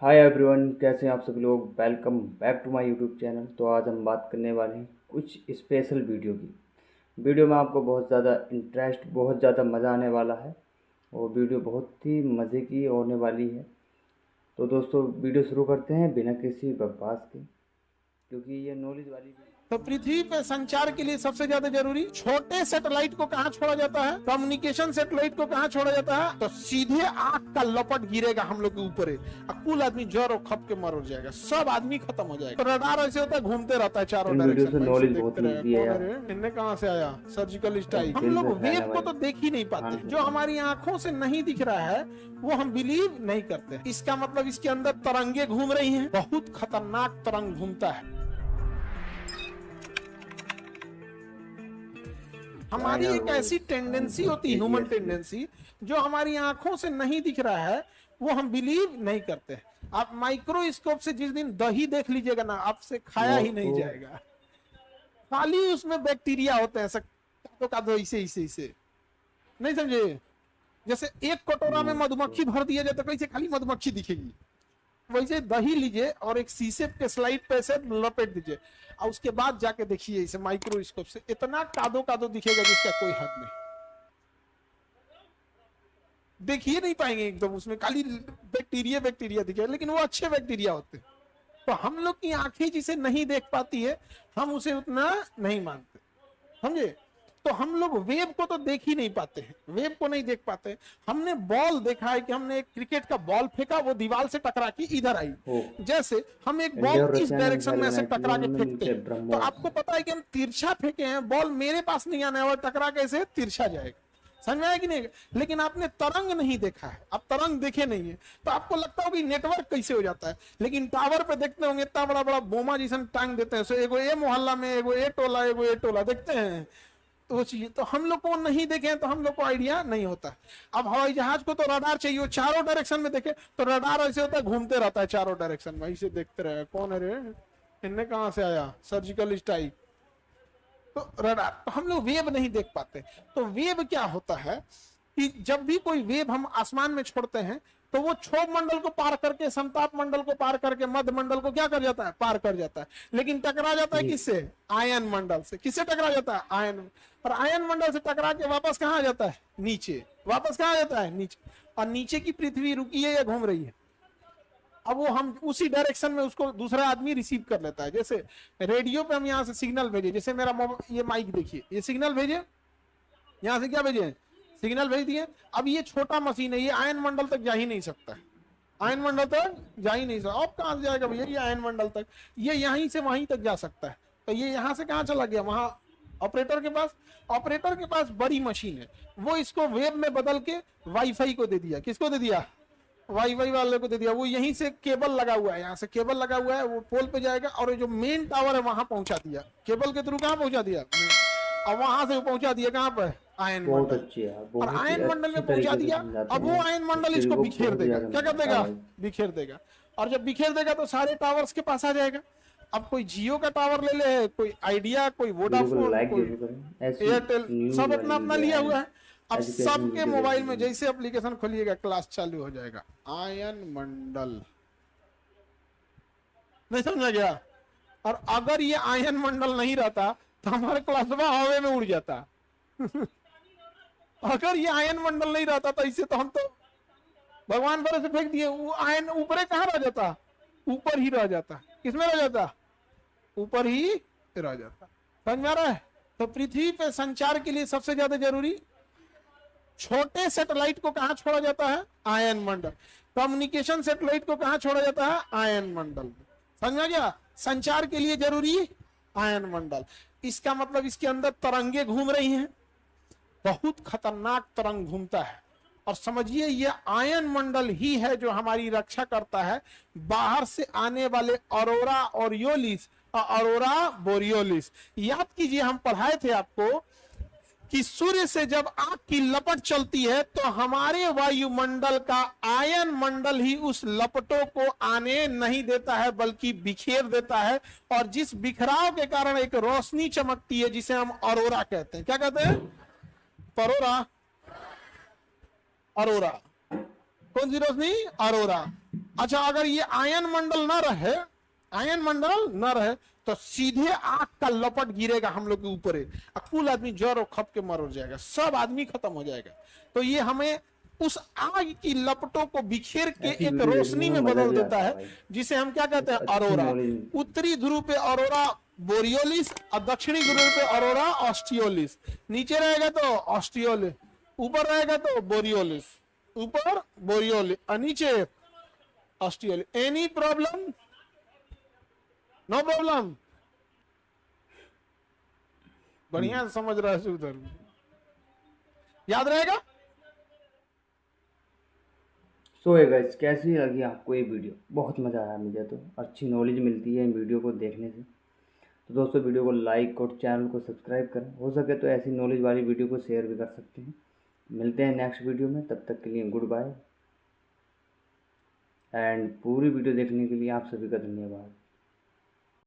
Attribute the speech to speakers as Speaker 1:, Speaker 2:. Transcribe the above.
Speaker 1: Hi everyone, कैसे हैं आप सभी लोग। Welcome back to my YouTube channel. तो आज हम बात करने वाले हैं कुछ स्पेशल वीडियो की। वीडियो में आपको बहुत ज़्यादा इंटरेस्ट, बहुत ज़्यादा मज़ा आने वाला है और वीडियो बहुत ही मज़े की होने वाली है। तो दोस्तों, वीडियो शुरू करते हैं बिना किसी बकवास के, क्योंकि ये नॉलेज वाली
Speaker 2: तो पृथ्वी पे संचार के लिए सबसे ज्यादा जरूरी छोटे सैटेलाइट को कहाँ छोड़ा जाता है, कम्युनिकेशन सैटेलाइट को कहाँ छोड़ा जाता है, तो सीधे आंख का लपट गिरेगा हम लोग के ऊपर, कुल आदमी जर और खप के मर जाएगा, सब आदमी खत्म हो जाएगा। तो रडार ऐसे होता है, घूमते रहता है चारों
Speaker 1: इन वीडियो
Speaker 2: डायरेक्शन
Speaker 1: से
Speaker 2: में,
Speaker 1: नॉलेज बहुत
Speaker 2: देखते रहे
Speaker 1: मिलती है
Speaker 2: कौन
Speaker 1: यार।
Speaker 2: है इनने कहाँ से आया, सर्जिकल स्ट्राइक। हम
Speaker 1: दिल
Speaker 2: लोग
Speaker 1: से खाने
Speaker 2: वेव को तो
Speaker 1: वाली
Speaker 2: देख ही नहीं पाते, जो हमारी आंखों से नहीं दिख रहा है वो हम बिलीव नहीं करते। इसका मतलब इसके अंदर तरंगे घूम रही हैं, बहुत खतरनाक तरंग घूमता है। हमारी एक ऐसी टेंडेंसी होती है, ह्यूमन टेंडेंसी, जो हमारी आंखों से नहीं दिख रहा है वो हम बिलीव नहीं करते। आप माइक्रोस्कोप से जिस दिन दही देख लीजिएगा ना, आपसे खाया ही नहीं जाएगा, खाली उसमें बैक्टीरिया होते हैं, तो इसे इसे इसे नहीं समझे। जैसे एक कटोरा में मधुमक्खी भर दिया जाए तो कैसे खाली मधुमक्खी दिखेगी, वैसे दही लीजिए और एक शीशे के स्लाइड पे से लपेट दीजिए और उसके बाद जाके देखिए इसे माइक्रोस्कोप से, इतना कादो कादो दिखेगा जिसका कोई हद नहीं, देखिए नहीं पाएंगे एकदम, उसमें खाली बैक्टीरिया बैक्टीरिया दिखेगा, लेकिन वो अच्छे बैक्टीरिया होते हैं। तो हम लोग की आंखें जिसे नहीं देख पाती है हम उसे उतना नहीं मानते, समझे। तो हम लोग वेव को तो देख ही नहीं पाते हैं, वेव को नहीं देख पाते। हमने बॉल देखा है कि हमने एक क्रिकेट का बॉल फेंका, वो दीवार से टकरा के इधर आई, जैसे हम एक बॉल इस डायरेक्शन में से टकरा के फेंकते हैं, तो आपको पता है कि हम तिरछा फेंके हैं, बॉल मेरे पास नहीं आने वाला, टकरा कैसे तिरछा जाएगा, समझ में आया कि नहीं। लेकिन आपने तरंग नहीं देखा है, आप तरंग देखे नहीं है, तो आपको लगता होगा नेटवर्क कैसे हो जाता है। लेकिन टावर पे देखते होंगे इतना बड़ा बड़ा बोमा जैसा टांग देते हैं, एगो ए मोहल्ला में एगो ए टोला एगो ए टोला देखते हैं, तो वो चीज तो हम लोग को नहीं देखे तो हम लोग को आइडिया नहीं होता। अब हवाई जहाज को तो रडार चाहिए, वो चारों डायरेक्शन में देखे, तो रडार ऐसे होता है घूमते रहता है चारों डायरेक्शन में, इसे देखते रहे कौन है रे, इनने कहां से आया, सर्जिकल स्ट्राइक। तो रडार, तो हम लोग वेव नहीं देख पाते। तो वेव क्या होता है कि जब भी कोई वेव हम आसमान में छोड़ते हैं तो वो क्षोभ मंडल को पार करके, समताप मंडल को पार करके, मध्य मंडल को क्या कर जाता है, पार कर जाता है। लेकिन टकरा जाता है किससे, आयन मंडल से। किससे टकरा जाता है, आयन। और आयन मंडल से टकरा के वापस कहाँ आ जाता है, नीचे। वापस कहाँ आ जाता है, नीचे। और नीचे की पृथ्वी रुकी है या घूम रही है, अब वो हम उसी डायरेक्शन में उसको दूसरा आदमी रिसीव कर लेता है। जैसे रेडियो पे हम यहाँ से सिग्नल भेजे, जैसे मेरा ये माइक देखिए, ये सिग्नल भेजे, यहाँ से क्या भेजे, सिग्नल भेज दिए। अब ये छोटा मशीन है, ये आयन मंडल तक जा ही नहीं सकता, आयन मंडल तक जा ही नहीं सकता। अब कहां से जाएगा भैया, ये आयन मंडल तक, ये यहीं से वहीं तक जा सकता है। तो ये यहां से कहां चला गया, वहां ऑपरेटर के पास। ऑपरेटर के पास बड़ी मशीन है, वो इसको वेब में बदल के वाईफाई को दे दिया। किसको दे दिया, वाईफाई वाले को दे दिया। वो यहीं से केबल लगा हुआ है, यहाँ से केबल लगा हुआ है, वो पोल पे जाएगा और जो मेन टावर है वहां पहुंचा दिया, केबल के थ्रू कहां पहुंचा दिया, और वहां से पहुंचा दिया कहां पर, आयन
Speaker 1: बहुत
Speaker 2: मंडल।
Speaker 1: अच्छी है,
Speaker 2: और
Speaker 1: बहुत ही
Speaker 2: आयन मंडल
Speaker 1: अच्छी
Speaker 2: में पहुंचा
Speaker 1: तरीके से
Speaker 2: दिया,
Speaker 1: समझाते
Speaker 2: अब वो
Speaker 1: हैं।
Speaker 2: आयन मंडल
Speaker 1: चीज
Speaker 2: इसको
Speaker 1: को
Speaker 2: बिखेर
Speaker 1: बहुत ही
Speaker 2: देगा।
Speaker 1: ज्यादा
Speaker 2: क्या कर
Speaker 1: मजा आता
Speaker 2: देगा,
Speaker 1: है।
Speaker 2: बिखेर देगा। और जब बिखेर देगा तो सारे टावर्स के पास आ जाएगा। अब कोई जियो का टावर ले ले, कोई आइडिया, कोई
Speaker 1: वीडियो को
Speaker 2: वोडाफोन,
Speaker 1: लाइक
Speaker 2: कोई
Speaker 1: जरूर करें, ऐसी
Speaker 2: एयरटेल,
Speaker 1: न्यूज
Speaker 2: सब
Speaker 1: वाली
Speaker 2: अपना अपना
Speaker 1: वीडियो
Speaker 2: लिया हुआ
Speaker 1: एंड
Speaker 2: है। अब
Speaker 1: एजुकेशनल
Speaker 2: सबके
Speaker 1: वीडियो
Speaker 2: मोबाइल
Speaker 1: देखने
Speaker 2: में
Speaker 1: के लिए।
Speaker 2: जैसे एप्लीकेशन खोलिएगा क्लास चालू हो जाएगा, आयन मंडल। नहीं समझा गया। और अगर ये आयन मंडल नहीं रहता तो हमारा क्लासवा हवा में उड़ जाता। अगर ये आयन मंडल नहीं रहता तो इसे तो हम तो भगवान पर से फेंक दिए, वो आयन ऊपर कहाँ रह जाता, ऊपर ही रह जाता। किसमें रह जाता, ऊपर ही रह जाता। समझ में आ रहा है। तो पृथ्वी पे संचार के लिए सबसे ज्यादा जरूरी छोटे सैटेलाइट को कहां छोड़ा जाता है, आयन मंडल। कम्युनिकेशन सैटेलाइट को कहां छोड़ा जाता है, आयन मंडल। समझ में आ गया। संचार के लिए जरूरी आयन मंडल। इसका मतलब इसके अंदर तरंगे घूम रही हैं, बहुत खतरनाक तरंग घूमता है। और समझिए ये आयन मंडल ही है जो हमारी रक्षा करता है बाहर से आने वाले ऑरोरा ओरियोलिस और ऑरोरा बोरियोलिस। याद कीजिए हम पढ़ाए थे आपको कि सूर्य से जब आग की लपट चलती है तो हमारे वायुमंडल का आयन मंडल ही उस लपटों को आने नहीं देता है, बल्कि बिखेर देता है। और जिस बिखराव के कारण एक रोशनी चमकती है जिसे हम अरोरा कहते हैं। क्या कहते हैं, परोरा, अरोरा। कौन सी रोशनी, अरोरा। अच्छा, अगर ये आयन मंडल न रहे, आयन मंडल न रहे तो सीधे आंख का लपट गिरेगा हम लोग के ऊपर, कुल आदमी जर और खप के मर जाएगा, सब आदमी खत्म हो जाएगा। तो ये हमें उस आग की लपटों को बिखेर के
Speaker 1: ऐसी
Speaker 2: एक
Speaker 1: वीडियो देखने
Speaker 2: रोशनी
Speaker 1: में
Speaker 2: में
Speaker 1: मज़ा
Speaker 2: बदल
Speaker 1: भी
Speaker 2: देता
Speaker 1: आता है
Speaker 2: है,
Speaker 1: भाई,
Speaker 2: जिसे हम क्या कहते
Speaker 1: कुछ
Speaker 2: हैं,
Speaker 1: अच्छी
Speaker 2: अरोरा।
Speaker 1: नॉलेज मिलती है।
Speaker 2: उत्तरी ध्रुव पे अरोरा बोरियोलिस और दक्षिणी ध्रुव पे अरोरा ऑस्टियोलिस। नीचे रहेगा तो ऑस्टियोलिस, ऊपर रहेगा तो बोरियोलिस, ऊपर बोरियोलिस और नीचे australis. Any problem? No problem? बढ़िया समझ रहा है उधर, याद रहेगा।
Speaker 1: सो है गाइस, कैसी लगी आपको ये वीडियो? बहुत मज़ा आया मुझे, तो अच्छी नॉलेज मिलती है इन वीडियो को देखने से। तो दोस्तों, वीडियो को लाइक और चैनल को सब्सक्राइब करें, हो सके तो ऐसी नॉलेज वाली वीडियो को शेयर भी कर सकते हैं। मिलते हैं नेक्स्ट वीडियो में, तब तक के लिए गुड बाय। एंड पूरी वीडियो देखने के लिए आप सभी का धन्यवाद।